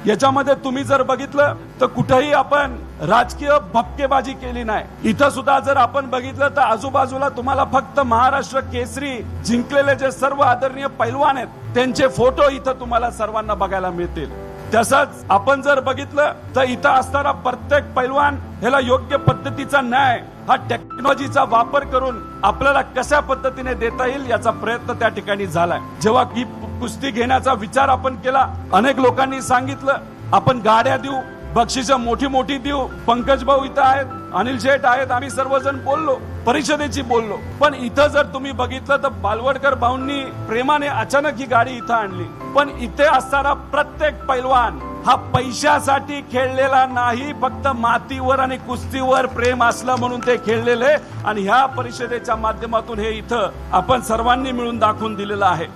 याच्यामध्ये तुम्ही जर बघितलं तर कुठेही आपण राजकीय भपकेबाजी केली नाही। इथं सुद्धा जर आपण बघितलं तर आजूबाजूला तुम्हाला फक्त महाराष्ट्र केसरी जिंकलेले जे सर्व आदरणीय पैलवान आहेत त्यांचे फोटो इथं तुम्हाला सर्वांना बघायला मिळतील। तसंच आपण जर बघितलं तर इथं असणारा प्रत्येक पैलवान ह्याला योग्य पद्धतीचा न्याय हा टेक्नॉलॉजीचा वापर करून आपल्याला कशा पद्धतीने देता येईल याचा प्रयत्न त्या ठिकाणी झालाय। जेव्हा ही कुस्ती घेण्याचा विचार आपण केला, अनेक लोकांनी सांगितलं आपण गाड्या देऊ, बक्षिसं मोठी मोठी देऊ। पंकज भाऊ इथं आहेत, अनिल शेठ आहेत, आम्ही सर्वजण बोललो, परिषदेची बोललो, पण इथं जर तुम्ही बघितलं तर बालवडकर भाऊंनी प्रेमाने अचानक ही गाडी इथं आणली। पण इथे असणारा प्रत्येक पैलवान हा पैशासाठी खेळलेला नाही, फक्त मातीवर आणि कुस्तीवर प्रेम असलं म्हणून ते खेळलेले, आणि ह्या परिषदेच्या माध्यमातून हे इथं आपण सर्वांनी मिळून दाखवून दिलेलं आहे।